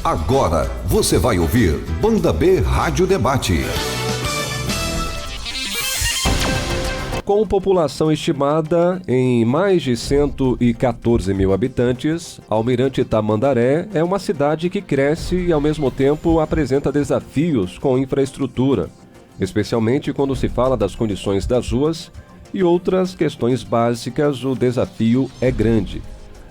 Agora você vai ouvir Banda B Rádio Debate. Com população estimada em mais de 114 mil habitantes, Almirante Tamandaré é uma cidade que cresce e ao mesmo tempo apresenta desafios com infraestrutura, especialmente quando se fala das condições das ruas e outras questões básicas. O desafio é grande.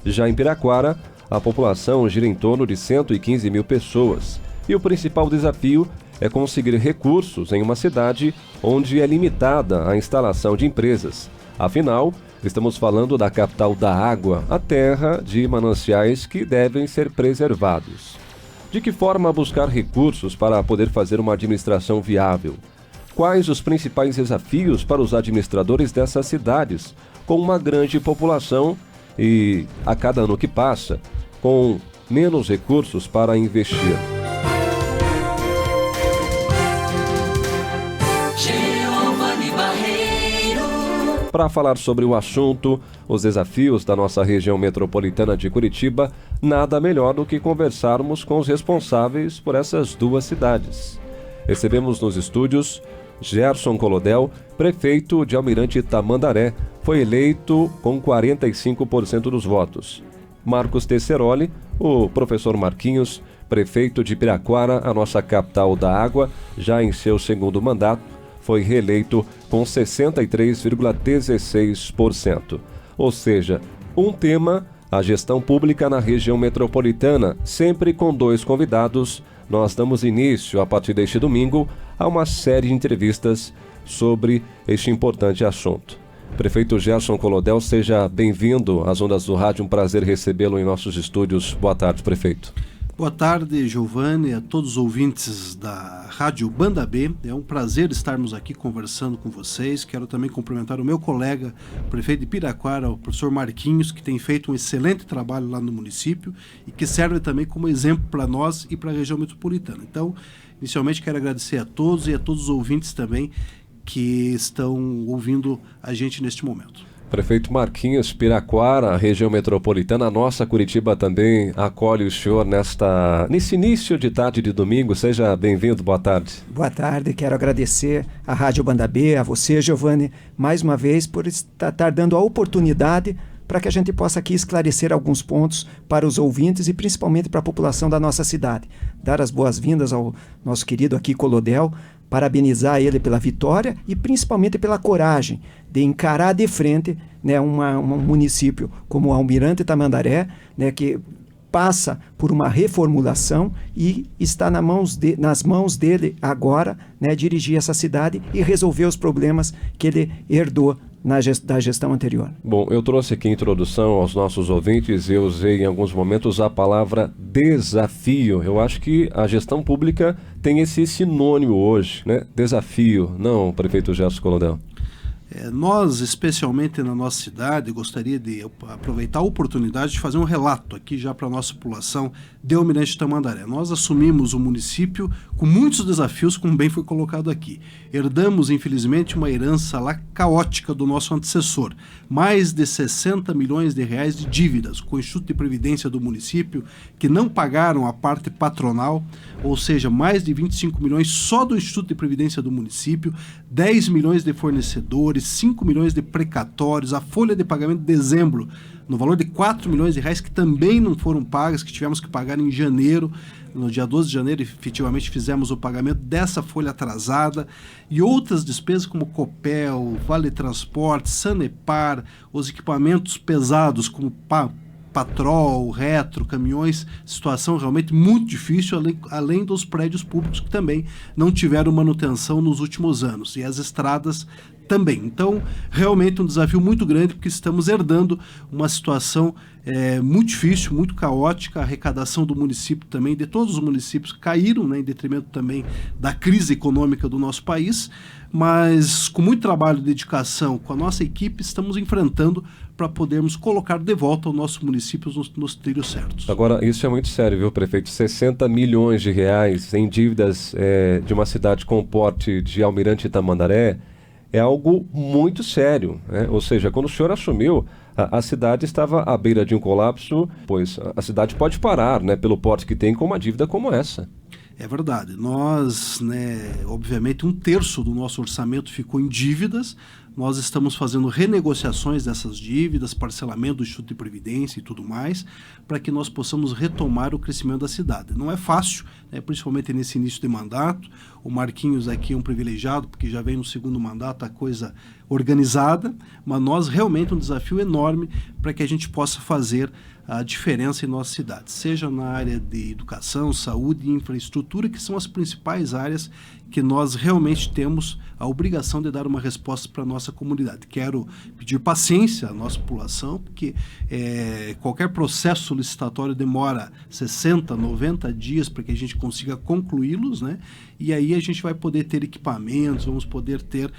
Já em Piraquara, a população gira em torno de 115 mil pessoas e o principal desafio é conseguir recursos em uma cidade onde é limitada a instalação de empresas. Afinal, estamos falando da capital da água, a terra de mananciais que devem ser preservados. De que forma buscar recursos para poder fazer uma administração viável? Quais os principais desafios para os administradores dessas cidades, com uma grande população e, a cada ano que passa, com menos recursos para investir? Para falar sobre o assunto, os desafios da nossa região metropolitana de Curitiba, nada melhor do que conversarmos com os responsáveis por essas duas cidades. Recebemos nos estúdios Gerson Colodel, prefeito de Almirante Tamandaré, foi eleito com 45% dos votos. Marcos Tesseroli, o professor Marquinhos, prefeito de Piraquara, a nossa capital da água, já em seu segundo mandato, foi reeleito com 63,16%. Ou seja, um tema, a gestão pública na região metropolitana, sempre com dois convidados. Nós damos início, a partir deste domingo, a uma série de entrevistas sobre este importante assunto. Prefeito Gerson Colodel, seja bem-vindo às ondas do rádio, um prazer recebê-lo em nossos estúdios. Boa tarde, prefeito. Boa tarde, Giovanni, a todos os ouvintes da Rádio Banda B. É um prazer estarmos aqui conversando com vocês. Quero também cumprimentar o meu colega, o prefeito de Piraquara, o professor Marquinhos, que tem feito um excelente trabalho lá no município e que serve também como exemplo para nós e para a região metropolitana. Então, inicialmente quero agradecer a todos e a todos os ouvintes também que estão ouvindo a gente neste momento. Prefeito Marquinhos, Piraquara, a região metropolitana, a nossa Curitiba também acolhe o senhor nesse início de tarde de domingo. Seja bem-vindo, boa tarde. Boa tarde, quero agradecer à Rádio Banda B, a você, Giovanni, mais uma vez por estar dando a oportunidade para que a gente possa aqui esclarecer alguns pontos para os ouvintes e principalmente para a população da nossa cidade. Dar as boas-vindas ao nosso querido aqui Colodel, parabenizar ele pela vitória e principalmente pela coragem de encarar de frente, né, um município como Almirante Tamandaré, né, que passa por uma reformulação e está nas mãos dele agora, né, dirigir essa cidade e resolver os problemas que ele herdou da gestão anterior. Bom, eu trouxe aqui em introdução aos nossos ouvintes, eu usei em alguns momentos a palavra desafio. Eu acho que a gestão pública tem esse sinônimo hoje, né? Desafio, não, prefeito Gerson Colodel? Nós, especialmente na nossa cidade, gostaria de aproveitar a oportunidade de fazer um relato aqui já para a nossa população de Almirante Tamandaré. Nós assumimos o município com muitos desafios, como bem foi colocado aqui. Herdamos, infelizmente, uma herança lá caótica do nosso antecessor. Mais de 60 milhões de reais de dívidas com o Instituto de Previdência do município, que não pagaram a parte patronal, ou seja, mais de 25 milhões só do Instituto de Previdência do município, 10 milhões de fornecedores, 5 milhões de precatórios, a folha de pagamento de dezembro, no valor de 4 milhões de reais, que também não foram pagas, que tivemos que pagar em janeiro. No dia 12 de janeiro, efetivamente, fizemos o pagamento dessa folha atrasada e outras despesas como Copel, Vale Transporte, Sanepar, os equipamentos pesados como patrol, retro, caminhões, situação realmente muito difícil, além dos prédios públicos que também não tiveram manutenção nos últimos anos, e as estradas também. Então, realmente um desafio muito grande, porque estamos herdando uma situação muito difícil, muito caótica. A arrecadação do município também, de todos os municípios, caíram, né, em detrimento também da crise econômica do nosso país, mas com muito trabalho e dedicação com a nossa equipe, estamos enfrentando para podermos colocar de volta o nosso município nos trilhos certos. Agora, isso é muito sério, viu, prefeito? 60 milhões de reais em dívidas de uma cidade com o porte de Almirante Tamandaré é algo muito sério, né? Ou seja, quando o senhor assumiu, a cidade estava à beira de um colapso, pois a cidade pode parar, né, pelo porte que tem com uma dívida como essa. É verdade. Nós, obviamente, 1/3 do nosso orçamento ficou em dívidas. Nós estamos fazendo renegociações dessas dívidas, parcelamento do Instituto de Previdência e tudo mais, para que nós possamos retomar o crescimento da cidade. Não é fácil, principalmente nesse início de mandato. O Marquinhos aqui é um privilegiado, porque já vem no segundo mandato a coisa organizada, mas nós realmente um desafio enorme para que a gente possa fazer a diferença em nossa cidade, seja na área de educação, saúde e infraestrutura, que são as principais áreas que nós realmente temos a obrigação de dar uma resposta para a nossa comunidade. Quero pedir paciência à nossa população, porque qualquer processo licitatório demora 60, 90 dias para que a gente consiga concluí-los, né? E aí a gente vai poder ter equipamentos, vamos poder ter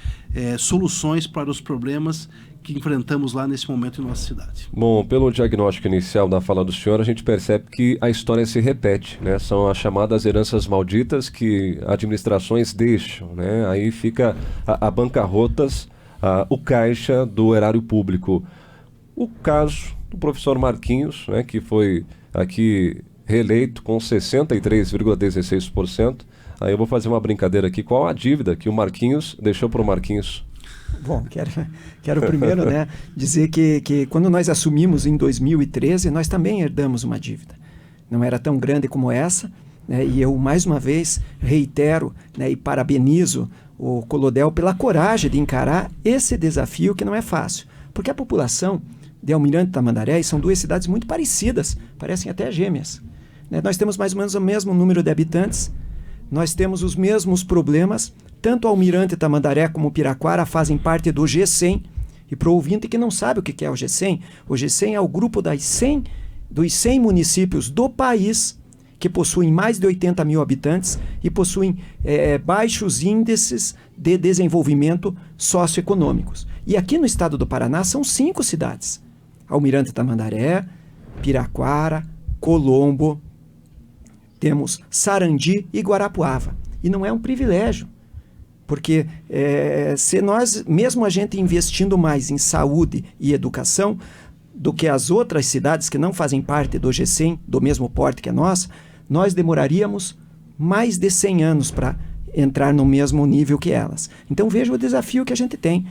soluções para os problemas que enfrentamos lá nesse momento em nossa cidade. Bom, pelo diagnóstico inicial da fala do senhor, a gente percebe que a história se repete, né? São as chamadas heranças malditas que administrações deixam, né? Aí fica a bancarrotas, o caixa do erário público. O caso do professor Marquinhos, né, que foi aqui reeleito com 63,16%. Aí eu vou fazer uma brincadeira aqui. Qual a dívida que o Marquinhos deixou para o Marquinhos? Bom, quero primeiro dizer que quando nós assumimos em 2013, nós também herdamos uma dívida. Não era tão grande como essa, né, e eu mais uma vez reitero, né, e parabenizo o Colodel pela coragem de encarar esse desafio que não é fácil. Porque a população de Almirante Tamandaré, e são duas cidades muito parecidas, parecem até gêmeas, né? Nós temos mais ou menos o mesmo número de habitantes, nós temos os mesmos problemas. Tanto Almirante Tamandaré como Piraquara fazem parte do G100. E para o ouvinte que não sabe o que é o G100 é o grupo dos 100 municípios do país que possuem mais de 80 mil habitantes e possuem baixos índices de desenvolvimento socioeconômicos. E aqui no estado do Paraná são 5 cidades. Almirante Tamandaré, Piraquara, Colombo, temos Sarandi e Guarapuava. E não é um privilégio. Porque se nós, mesmo a gente investindo mais em saúde e educação do que as outras cidades que não fazem parte do G100, do mesmo porte que a nossa, nós demoraríamos mais de 100 anos para entrar no mesmo nível que elas. Então veja o desafio que a gente tem,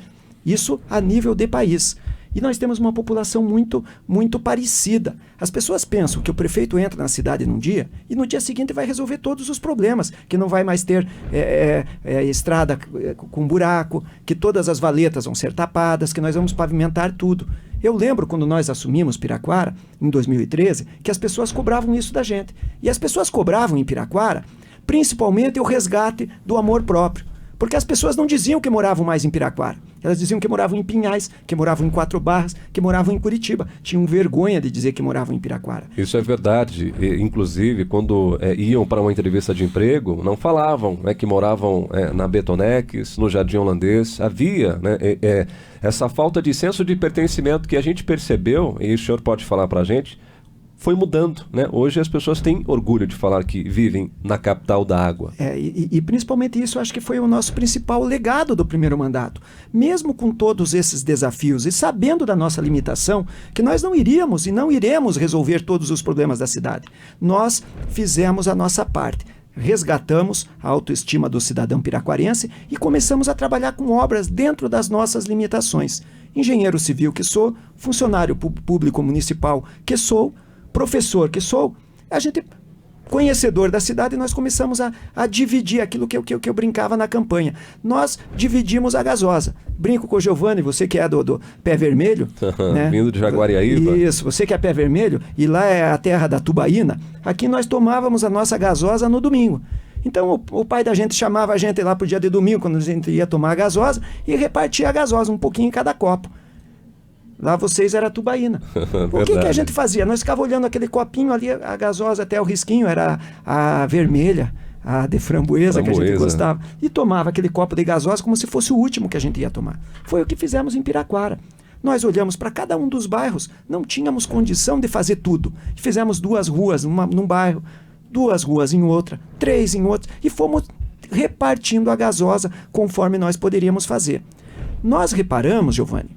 isso a nível de país. E nós temos uma população muito, muito parecida. As pessoas pensam que o prefeito entra na cidade num dia e no dia seguinte vai resolver todos os problemas, que não vai mais ter estrada com buraco, que todas as valetas vão ser tapadas, que nós vamos pavimentar tudo. Eu lembro quando nós assumimos Piraquara, em 2013, que as pessoas cobravam isso da gente. E as pessoas cobravam em Piraquara, principalmente o resgate do amor próprio. Porque as pessoas não diziam que moravam mais em Piraquara. Elas diziam que moravam em Pinhais, que moravam em Quatro Barras, que moravam em Curitiba. Tinham vergonha de dizer que moravam em Piraquara. Isso é verdade. Inclusive, quando iam para uma entrevista de emprego, não falavam que moravam na Betonex, no Jardim Holandês. Havia essa falta de senso de pertencimento que a gente percebeu, e o senhor pode falar para a gente, foi mudando, né? Hoje as pessoas têm orgulho de falar que vivem na capital da água. E principalmente isso, acho que foi o nosso principal legado do primeiro mandato. Mesmo com todos esses desafios e sabendo da nossa limitação, que nós não iríamos e não iremos resolver todos os problemas da cidade, nós fizemos a nossa parte. Resgatamos a autoestima do cidadão piraquarense e começamos a trabalhar com obras dentro das nossas limitações. Engenheiro civil que sou, funcionário público municipal que sou, professor que sou, a gente, conhecedor da cidade, nós começamos a dividir aquilo que eu brincava na campanha. Nós dividimos a gasosa. Brinco com o Giovanni, você que é do Pé Vermelho. Né? Vindo de Jaguariaíba. Isso, você que é Pé Vermelho, e lá é a terra da tubaína. Aqui nós tomávamos a nossa gasosa no domingo. Então o pai da gente chamava a gente lá pro dia de domingo, quando a gente ia tomar a gasosa, e repartia a gasosa, um pouquinho em cada copo. Lá vocês era tubaína. O que a gente fazia? Nós ficava olhando aquele copinho ali, a gasosa até o risquinho, era a vermelha, a de framboesa que a gente gostava. E tomava aquele copo de gasosa como se fosse o último que a gente ia tomar. Foi o que fizemos em Piraquara. Nós olhamos para cada um dos bairros, não tínhamos condição de fazer tudo. Fizemos 2 ruas num bairro, 2 ruas em outra, 3 em outra, e fomos repartindo a gasosa conforme nós poderíamos fazer. Nós reparamos, Giovanni,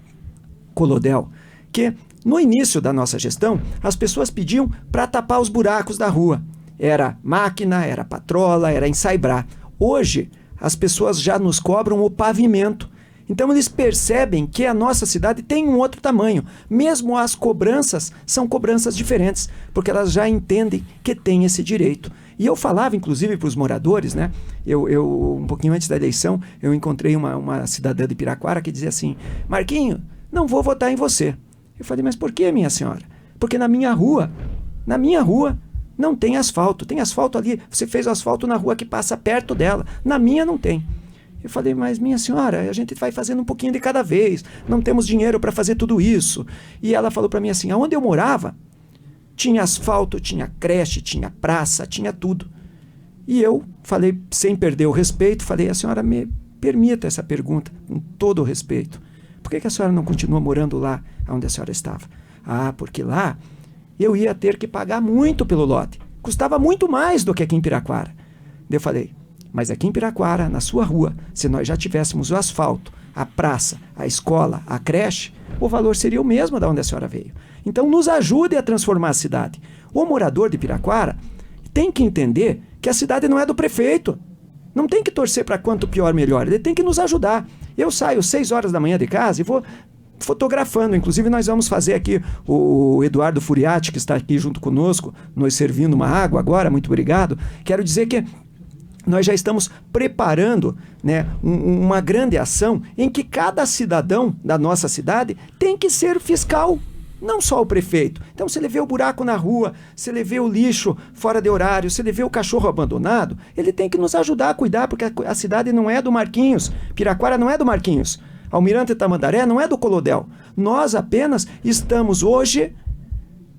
Colodel, que no início da nossa gestão, as pessoas pediam para tapar os buracos da rua. Era máquina, era patrola, era ensaibrar. Hoje, as pessoas já nos cobram o pavimento. Então eles percebem que a nossa cidade tem um outro tamanho. Mesmo as cobranças são cobranças diferentes, porque elas já entendem que tem esse direito. E eu falava, inclusive, para os moradores, né? Um pouquinho antes da eleição, eu encontrei uma cidadã de Piraquara que dizia assim: Marquinho, não vou votar em você. Eu falei: mas por que, minha senhora? Porque na minha rua não tem asfalto. Tem asfalto ali, você fez o asfalto na rua que passa perto dela. Na minha não tem. Eu falei: mas minha senhora, a gente vai fazendo um pouquinho de cada vez, não temos dinheiro para fazer tudo isso. E ela falou para mim assim: aonde eu morava, tinha asfalto, tinha creche, tinha praça, tinha tudo. E eu falei, sem perder o respeito, falei: a senhora me permita essa pergunta, com todo o respeito. Por que a senhora não continua morando lá onde a senhora estava? Ah, porque lá eu ia ter que pagar muito pelo lote. Custava muito mais do que aqui em Piraquara. Eu falei: mas aqui em Piraquara, na sua rua, se nós já tivéssemos o asfalto, a praça, a escola, a creche, o valor seria o mesmo da onde a senhora veio. Então nos ajude a transformar a cidade. O morador de Piraquara tem que entender que a cidade não é do prefeito. Não tem que torcer para quanto pior, melhor. Ele tem que nos ajudar. Eu saio 6 horas da manhã de casa e vou fotografando. Inclusive nós vamos fazer aqui, o Eduardo Furiati, que está aqui junto conosco, nos servindo uma água agora, muito obrigado. Quero dizer que nós já estamos preparando, né, uma grande ação em que cada cidadão da nossa cidade tem que ser fiscal, não só o prefeito. Então, se ele vê o buraco na rua, se ele vê o lixo fora de horário, se ele vê o cachorro abandonado, ele tem que nos ajudar a cuidar, porque a cidade não é do Marquinhos, Piraquara não é do Marquinhos, Almirante Tamandaré não é do Colodel. Nós apenas estamos hoje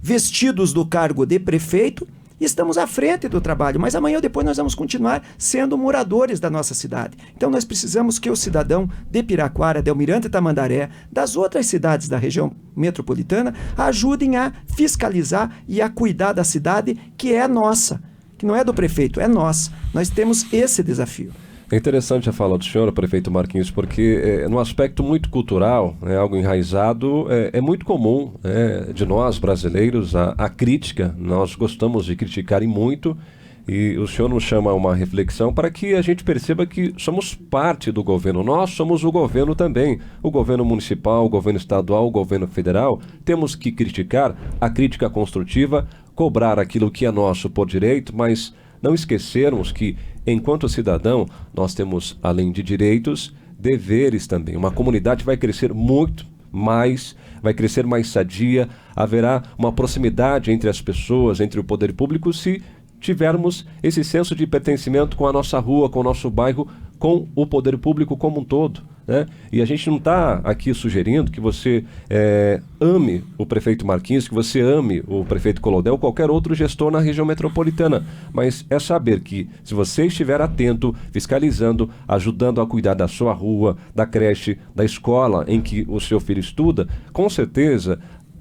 vestidos do cargo de prefeito, estamos à frente do trabalho, mas amanhã ou depois nós vamos continuar sendo moradores da nossa cidade. Então nós precisamos que o cidadão de Piraquara, de Almirante Tamandaré, das outras cidades da região metropolitana, ajudem a fiscalizar e a cuidar da cidade que é nossa, que não é do prefeito, é nossa. Nós temos esse desafio. É interessante a fala do senhor, prefeito Marquinhos, porque no aspecto muito cultural, algo enraizado, é muito comum de nós brasileiros a crítica. Nós gostamos de criticar e muito, e o senhor nos chama a uma reflexão para que a gente perceba que somos parte do governo. Nós somos o governo também, o governo municipal, o governo estadual, o governo federal. Temos que criticar, a crítica construtiva, cobrar aquilo que é nosso por direito, mas não esquecermos que, enquanto cidadão, nós temos, além de direitos, deveres também. Uma comunidade vai crescer muito mais, vai crescer mais sadia, haverá uma proximidade entre as pessoas, entre o poder público, se tivermos esse senso de pertencimento com a nossa rua, com o nosso bairro, com o poder público como um todo, né? E a gente não está aqui sugerindo que você ame o prefeito Marquinhos, que você ame o prefeito Colodel ou qualquer outro gestor na região metropolitana, mas é saber que, se você estiver atento, fiscalizando, ajudando a cuidar da sua rua, da creche, da escola em que o seu filho estuda, com certeza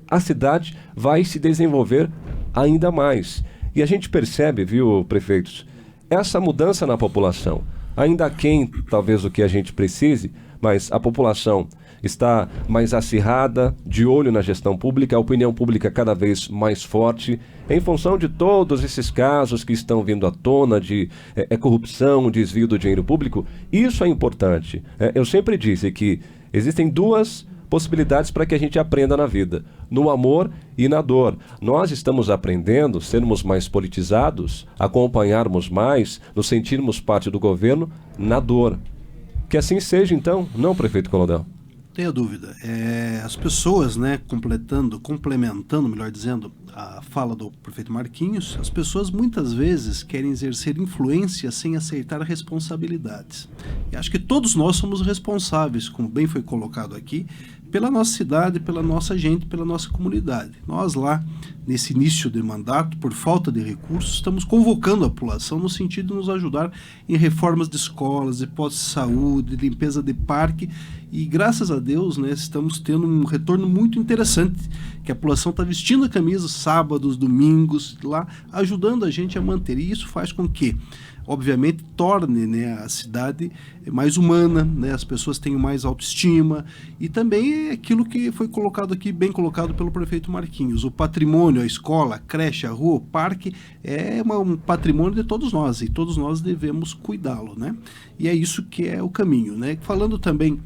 a cidade vai se desenvolver ainda mais. E a gente percebe, viu, prefeitos, essa mudança na população. Ainda aquém, talvez, o que a gente precise, mas a população está mais acirrada, de olho na gestão pública, a opinião pública cada vez mais forte, em função de todos esses casos que estão vindo à tona de corrupção, desvio do dinheiro público. Isso é importante. Eu sempre disse que existem duas possibilidades para que a gente aprenda na vida, no amor e na dor. Nós estamos aprendendo, sermos mais politizados, acompanharmos mais, nos sentirmos parte do governo na dor. Que assim seja, então, não, prefeito Colodel? Tenha dúvida. As pessoas, né, complementando, melhor dizendo, a fala do prefeito Marquinhos, as pessoas muitas vezes querem exercer influência sem aceitar responsabilidades. E acho que todos nós somos responsáveis, como bem foi colocado aqui, pela nossa cidade, pela nossa gente, pela nossa comunidade. Nós lá, nesse início de mandato, por falta de recursos, estamos convocando a população no sentido de nos ajudar em reformas de escolas, de postos de saúde, limpeza de parque, e graças a Deus, né, estamos tendo um retorno muito interessante, que a população está vestindo a camisa sábados, domingos, lá, ajudando a gente a manter, e isso faz com que, obviamente, torne, né, a cidade mais humana, né, as pessoas tenham mais autoestima, e também é aquilo que foi colocado aqui, bem colocado pelo prefeito Marquinhos. O patrimônio, a escola, a creche, a rua, o parque, é um patrimônio de todos nós, e todos nós devemos cuidá-lo, né? E é isso que é o caminho, né? Falando também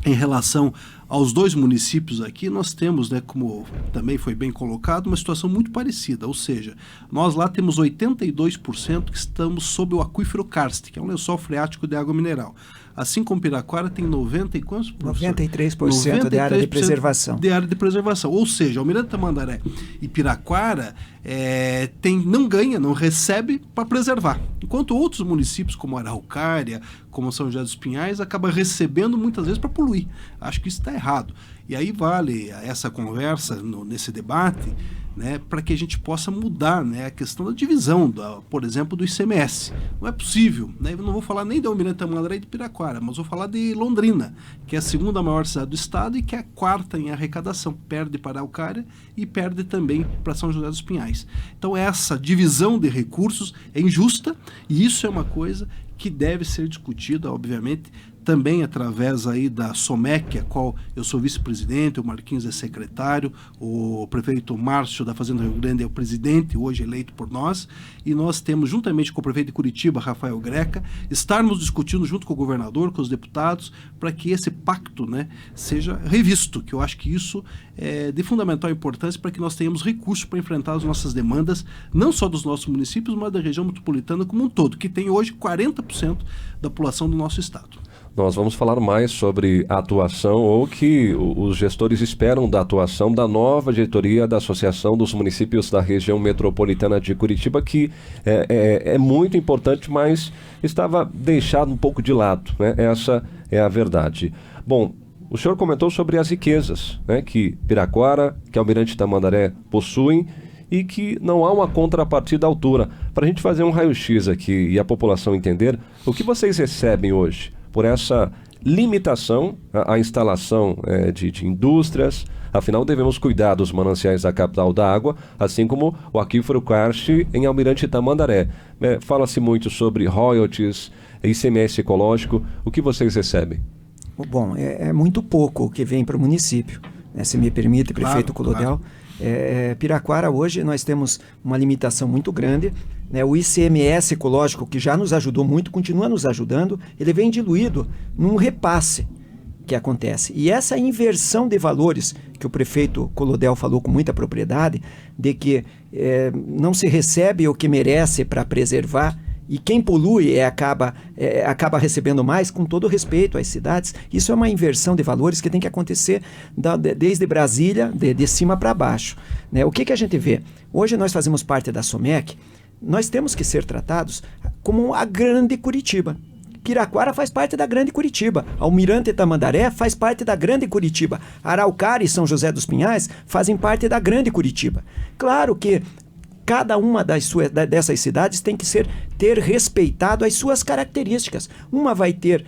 em relação aos dois municípios aqui, nós temos, né, como também foi bem colocado, uma situação muito parecida, ou seja, nós lá temos 82% que estamos sob o aquífero karst, que é um lençol freático de água mineral. Assim como Piraquara tem 90 e quantos por cento? 93% de área de preservação. De área de preservação. Ou seja, Almirante Tamandaré e Piraquara não ganha, não recebe para preservar. Enquanto outros municípios, como Araucária, como São José dos Pinhais, acabam recebendo muitas vezes para poluir. Acho que isso está errado. E aí vale essa conversa nesse debate, né, para que a gente possa mudar, né, a questão da divisão, por exemplo, do ICMS. Não é possível, né, eu não vou falar nem de Almirante Tamandaré e de Piraquara, mas vou falar de Londrina, que é a segunda maior cidade do estado e que é a quarta em arrecadação. Perde para Araucária e perde também para São José dos Pinhais. Então essa divisão de recursos é injusta e isso é uma coisa que deve ser discutida, obviamente, também através aí da SOMEC, a qual eu sou vice-presidente, o Marquinhos é secretário, o prefeito Márcio da Fazenda Rio Grande é o presidente, hoje eleito por nós, e nós temos, juntamente com o prefeito de Curitiba, Rafael Greca, estarmos discutindo junto com o governador, com os deputados, para que esse pacto, né, seja revisto, que eu acho que isso é de fundamental importância para que nós tenhamos recursos para enfrentar as nossas demandas, não só dos nossos municípios, mas da região metropolitana como um todo, que tem hoje 40% da população do nosso estado. Nós vamos falar mais sobre a atuação ou que os gestores esperam da atuação da nova diretoria da Associação dos Municípios da Região Metropolitana de Curitiba, que é muito importante, mas estava deixado um pouco de lado, né? Essa é a verdade. Bom, o senhor comentou sobre as riquezas, né, que Piraquara, que Almirante Tamandaré possuem e que não há uma contrapartida à altura. Para a gente fazer um raio-x aqui e a população entender, o que vocês recebem hoje por essa limitação à instalação de indústrias? Afinal, devemos cuidar dos mananciais da capital da água, assim como o aquífero karst em Almirante Tamandaré. Fala-se muito sobre royalties, ICMS ecológico. O que vocês recebem? Bom, é muito pouco o que vem para o município, né, se me permite, prefeito Colodel. Piraquara, hoje, nós temos uma limitação muito grande, né? O ICMS ecológico, que já nos ajudou muito, continua nos ajudando, ele vem diluído num repasse que acontece. E essa inversão de valores, que o prefeito Colodel falou com muita propriedade, de que não se recebe o que merece para preservar, e quem polui acaba recebendo mais, com todo respeito às cidades. Isso é uma inversão de valores que tem que acontecer desde Brasília, de cima para baixo, né? O que a gente vê? Hoje nós fazemos parte da SOMEC, nós temos que ser tratados como a grande Curitiba. Piraquara faz parte da grande Curitiba. Almirante Tamandaré faz parte da grande Curitiba. Araucária e São José dos Pinhais fazem parte da grande Curitiba. Claro que cada uma dessas cidades tem que ter respeitado as suas características. Uma vai ter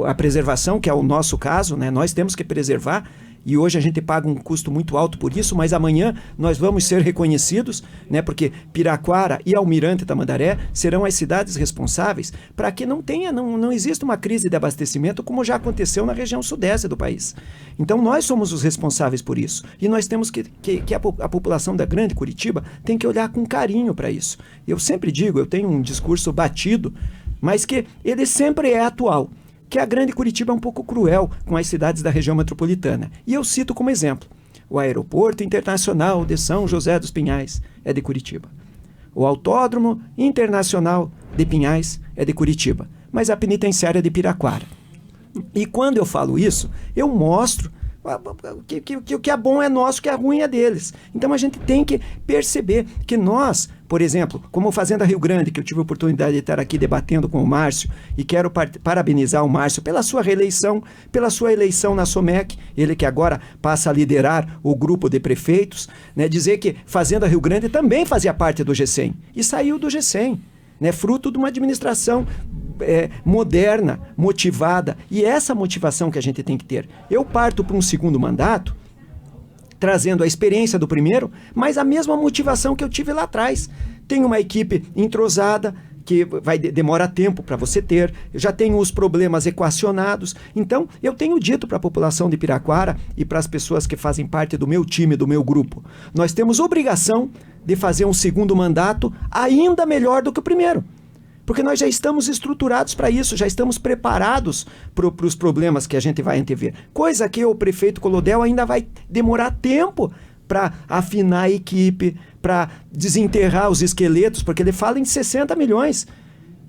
a preservação, que é o nosso caso, né? Nós temos que preservar, e hoje a gente paga um custo muito alto por isso, mas amanhã nós vamos ser reconhecidos, né? Porque Piraquara e Almirante Tamandaré serão as cidades responsáveis para que não exista uma crise de abastecimento como já aconteceu na região sudeste do país. Então nós somos os responsáveis por isso, e nós temos que a população da grande Curitiba tem que olhar com carinho para isso. Eu sempre digo, eu tenho um discurso batido, mas que ele sempre é atual, que a grande Curitiba é um pouco cruel com as cidades da região metropolitana. E eu cito como exemplo, o Aeroporto Internacional de São José dos Pinhais é de Curitiba. O Autódromo Internacional de Pinhais é de Curitiba, mas a penitenciária é de Piraquara. E quando eu falo isso, eu mostro que o que é bom é nosso, o que é ruim é deles. Então a gente tem que perceber que nós, por exemplo, como Fazenda Rio Grande, que eu tive a oportunidade de estar aqui debatendo com o Márcio, e quero parabenizar o Márcio pela sua reeleição, pela sua eleição na SOMEC, ele que agora passa a liderar o grupo de prefeitos, né, dizer que Fazenda Rio Grande também fazia parte do G100 e saiu do G100, né, fruto de uma administração moderna, motivada, e essa motivação que a gente tem que ter. Eu parto para um segundo mandato trazendo a experiência do primeiro, mas a mesma motivação que eu tive lá atrás. Tenho uma equipe entrosada, que demora tempo para você ter, eu já tenho os problemas equacionados. Então, eu tenho dito para a população de Piraquara e para as pessoas que fazem parte do meu time, do meu grupo, nós temos obrigação de fazer um segundo mandato ainda melhor do que o primeiro. Porque nós já estamos estruturados para isso, já estamos preparados para os problemas que a gente vai antever. Coisa que o prefeito Colodel ainda vai demorar tempo para afinar a equipe, para desenterrar os esqueletos, porque ele fala em 60 milhões.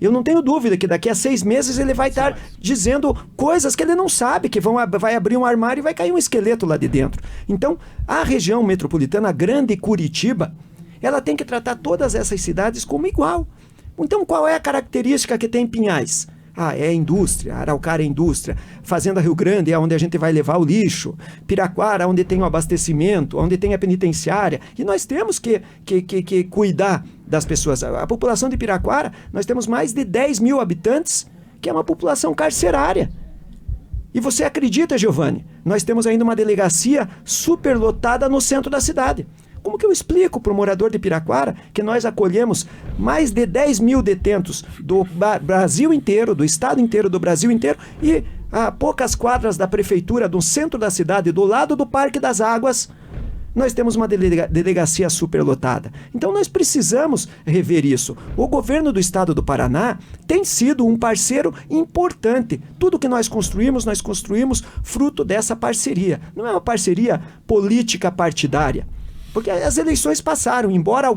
Eu não tenho dúvida que daqui a 6 meses ele vai estar dizendo coisas que ele não sabe, que vai abrir um armário e vai cair um esqueleto lá de dentro. Então, a região metropolitana, a grande Curitiba, ela tem que tratar todas essas cidades como igual. Então, qual é a característica que tem Pinhais? É a indústria, Araucária é indústria, Fazenda Rio Grande é onde a gente vai levar o lixo, Piraquara onde tem o abastecimento, onde tem a penitenciária, e nós temos que cuidar das pessoas. A população de Piraquara, nós temos mais de 10 mil habitantes, que é uma população carcerária. E você acredita, Giovanni, nós temos ainda uma delegacia superlotada no centro da cidade. Como que eu explico para o morador de Piraquara que nós acolhemos mais de 10 mil detentos do Brasil inteiro, do estado inteiro, do Brasil inteiro, e a poucas quadras da prefeitura, do centro da cidade, do lado do Parque das Águas, nós temos uma delegacia superlotada. Então nós precisamos rever isso. O governo do estado do Paraná tem sido um parceiro importante. Tudo que nós construímos fruto dessa parceria. Não é uma parceria política partidária. Porque as eleições passaram, embora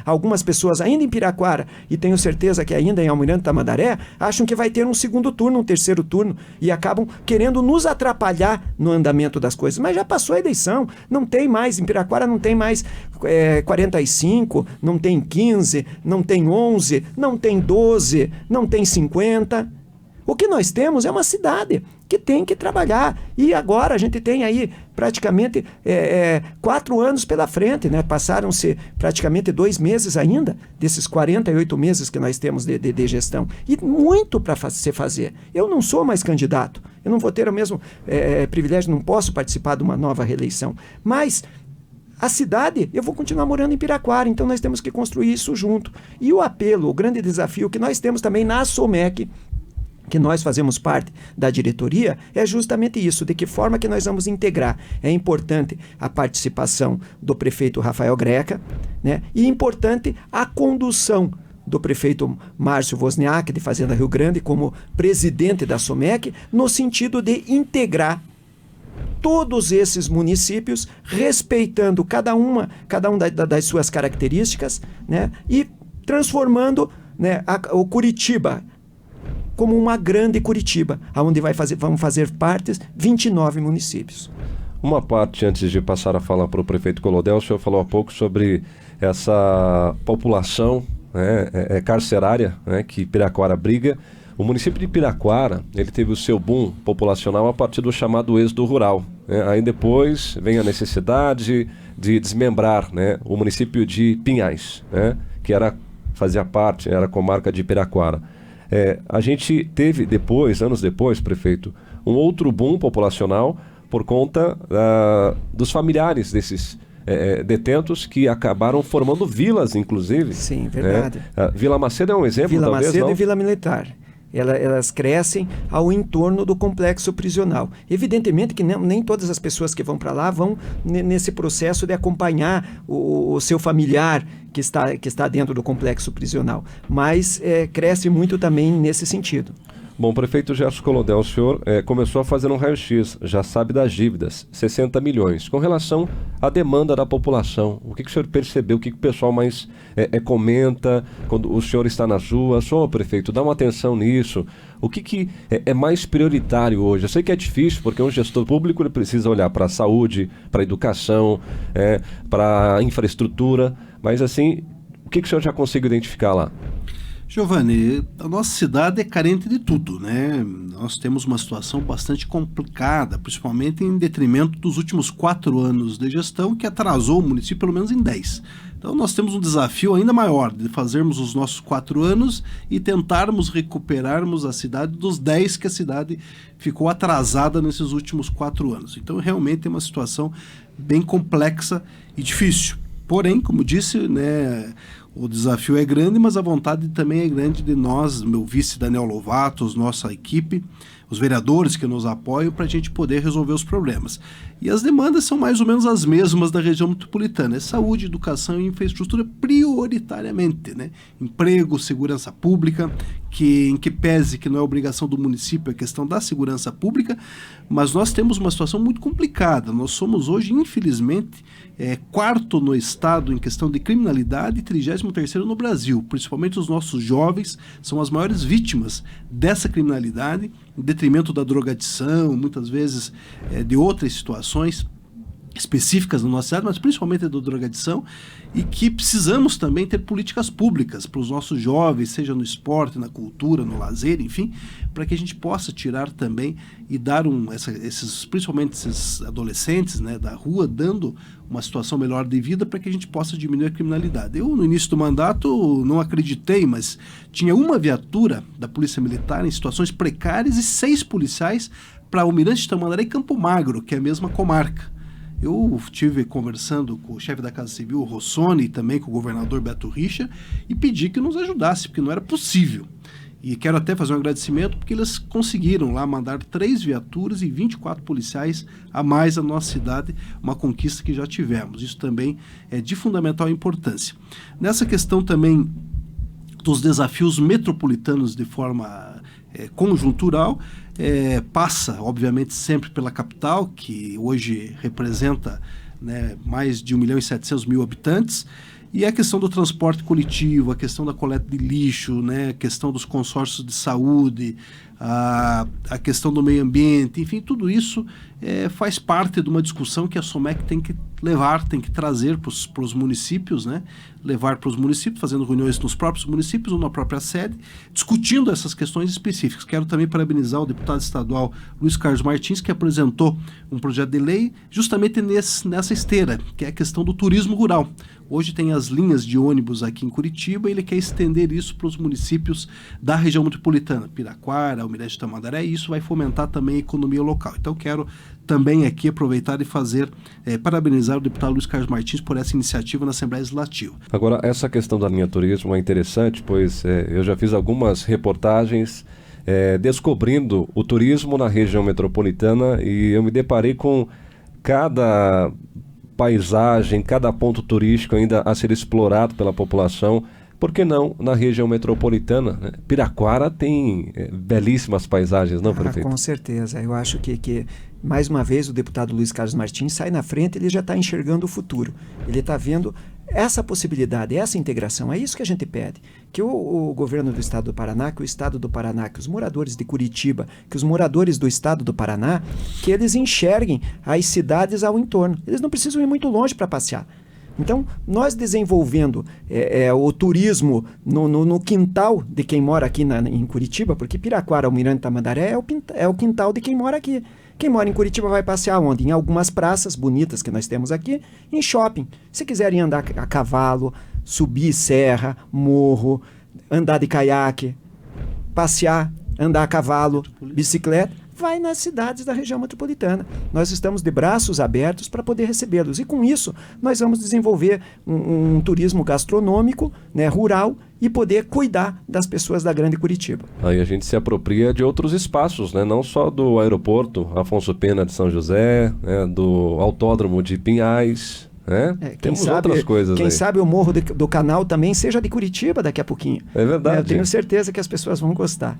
algumas pessoas ainda em Piraquara, e tenho certeza que ainda em Almirante Tamandaré, acham que vai ter um segundo turno, um terceiro turno, e acabam querendo nos atrapalhar no andamento das coisas. Mas já passou a eleição, não tem mais, em Piraquara não tem mais 45, não tem 15, não tem 11, não tem 12, não tem 50. O que nós temos é uma cidade que tem que trabalhar. E agora a gente tem aí praticamente 4 anos pela frente, né? Passaram-se praticamente 2 meses ainda, desses 48 meses que nós temos de gestão. E muito para se fazer. Eu não sou mais candidato. Eu não vou ter o mesmo privilégio, não posso participar de uma nova reeleição. Mas a cidade, eu vou continuar morando em Piraquara, então nós temos que construir isso junto. E o apelo, o grande desafio que nós temos também na SOMEC, que nós fazemos parte da diretoria, é justamente isso, de que forma que nós vamos integrar. É importante a participação do prefeito Rafael Greca, né? E é importante a condução do prefeito Márcio Wozniak, de Fazenda Rio Grande, como presidente da SOMEC, no sentido de integrar todos esses municípios, respeitando cada um das suas características, né? E transformando, né, o Curitiba como uma grande Curitiba, onde vão fazer parte 29 municípios. Uma parte, antes de passar a falar para o prefeito Colodel, o senhor falou há pouco sobre essa população, né, carcerária, né, que Piraquara abriga. O município de Piraquara, ele teve o seu boom populacional a partir do chamado êxodo rural, né? Aí depois vem a necessidade de desmembrar, né, o município de Pinhais, né, que fazia parte, era a comarca de Piraquara. A gente teve depois, anos depois, prefeito, um outro boom populacional por conta dos familiares desses detentos que acabaram formando vilas, inclusive. Sim, verdade. Vila Macedo é um exemplo, Vila talvez, Macedo não? E Vila Militar. Elas crescem ao entorno do complexo prisional. Evidentemente que nem todas as pessoas que vão para lá vão nesse processo de acompanhar o seu familiar que está dentro do complexo prisional, mas cresce muito também nesse sentido. Bom, prefeito Gerson Colodel, o senhor começou a fazer um raio-x, já sabe das dívidas, 60 milhões. Com relação à demanda da população, o que o senhor percebeu, o que o pessoal mais comenta quando o senhor está nas ruas? Ô, prefeito, dá uma atenção nisso. O que é mais prioritário hoje? Eu sei que é difícil, porque um gestor público ele precisa olhar para a saúde, para a educação, para a infraestrutura, mas assim, o que o senhor já conseguiu identificar lá? Giovanni, a nossa cidade é carente de tudo, né? Nós temos uma situação bastante complicada, principalmente em detrimento dos últimos 4 anos de gestão, que atrasou o município pelo menos em 10. Então nós temos um desafio ainda maior de fazermos os nossos 4 anos e tentarmos recuperarmos a cidade dos 10 que a cidade ficou atrasada nesses últimos 4 anos. Então realmente é uma situação bem complexa e difícil. Porém, como disse, né, O desafio é grande, mas a vontade também é grande de nós, meu vice Daniel Lovato, nossa equipe, os vereadores que nos apoiam, para a gente poder resolver os problemas. E as demandas são mais ou menos as mesmas da região metropolitana. É saúde, educação e infraestrutura prioritariamente, né? Emprego, segurança pública, em que pese que não é obrigação do município a questão da segurança pública, mas nós temos uma situação muito complicada. Nós somos hoje, infelizmente, quarto no estado em questão de criminalidade e 33º no Brasil. Principalmente os nossos jovens são as maiores vítimas dessa criminalidade, em detrimento da drogadição, muitas vezes de outras situações específicas na nossa cidade, mas principalmente da drogadição, e que precisamos também ter políticas públicas para os nossos jovens, seja no esporte, na cultura, no lazer, enfim, para que a gente possa tirar também e dar principalmente esses adolescentes, né, da rua, dando uma situação melhor de vida para que a gente possa diminuir a criminalidade. Eu, no início do mandato, não acreditei, mas tinha uma viatura da Polícia Militar em situações precárias e 6 policiais para Almirante Tamandaré e Campo Magro, que é a mesma comarca. Eu estive conversando com o chefe da Casa Civil, Rossoni, e também com o governador Beto Richa, e pedi que nos ajudasse, porque não era possível. E quero até fazer um agradecimento, porque eles conseguiram lá mandar 3 viaturas e 24 policiais a mais à nossa cidade, uma conquista que já tivemos. Isso também é de fundamental importância. Nessa questão também dos desafios metropolitanos de forma conjuntural, passa, obviamente, sempre pela capital, que hoje representa, né, mais de 1.700.000 habitantes, e a questão do transporte coletivo, a questão da coleta de lixo, né, a questão dos consórcios de saúde, a questão do meio ambiente, enfim, tudo isso faz parte de uma discussão que a SOMEC tem que levar, tem que trazer para os municípios, né, levar para os municípios, fazendo reuniões nos próprios municípios ou na própria sede, discutindo essas questões específicas. Quero também parabenizar o deputado estadual Luiz Carlos Martins, que apresentou um projeto de lei justamente nessa esteira, que é a questão do turismo rural. Hoje tem as linhas de ônibus aqui em Curitiba e ele quer estender isso para os municípios da região metropolitana, Piraquara, Almirante Tamandaré, e isso vai fomentar também a economia local. Então quero também aqui aproveitar e parabenizar o deputado Luiz Carlos Martins por essa iniciativa na Assembleia Legislativa. Agora, essa questão da linha turismo é interessante, pois eu já fiz algumas reportagens descobrindo o turismo na região metropolitana e eu me deparei com cada paisagem, cada ponto turístico ainda a ser explorado pela população. Por que não na região metropolitana, né? Piraquara tem belíssimas paisagens, não, prefeito? Com certeza. Eu acho que mais uma vez, o deputado Luiz Carlos Martins sai na frente, ele já está enxergando o futuro. Ele está vendo essa possibilidade, essa integração. É isso que a gente pede. Que o governo do estado do Paraná, que o estado do Paraná, que os moradores de Curitiba, que os moradores do estado do Paraná, que eles enxerguem as cidades ao entorno. Eles não precisam ir muito longe para passear. Então, nós desenvolvendo o turismo no quintal de quem mora aqui em Curitiba, porque Piraquara, Almirante Tamandaré é o quintal de quem mora aqui. Quem mora em Curitiba vai passear onde? Em algumas praças bonitas que nós temos aqui, em shopping. Se quiserem andar a cavalo, subir serra, morro, andar de caiaque, passear, andar a cavalo, bicicleta, vai nas cidades da região metropolitana. Nós estamos de braços abertos para poder recebê-los. E com isso, nós vamos desenvolver um turismo gastronômico, né, rural, e poder cuidar das pessoas da Grande Curitiba. Aí a gente se apropria de outros espaços, né? Não só do aeroporto Afonso Pena de São José, né? Do autódromo de Pinhais, né? Temos outras coisas. Quem aí sabe o Morro do Canal também seja de Curitiba daqui a pouquinho. É verdade. Eu tenho certeza que as pessoas vão gostar.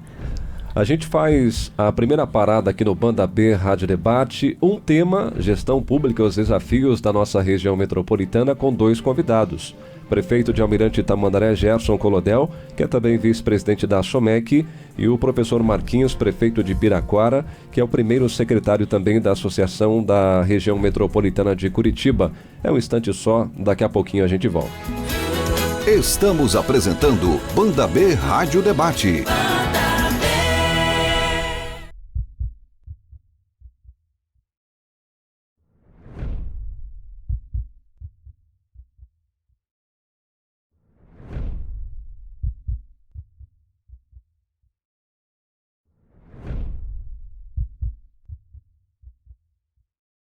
A gente faz a primeira parada aqui no Banda B Rádio Debate, um tema, gestão pública e os desafios da nossa região metropolitana, com 2 convidados. Prefeito de Almirante Tamandaré, Gerson Colodel, que é também vice-presidente da SOMEC, e o professor Marquinhos, prefeito de Piraquara, que é o primeiro secretário também da Associação da Região Metropolitana de Curitiba. É um instante só, daqui a pouquinho a gente volta. Estamos apresentando Banda B Rádio Debate.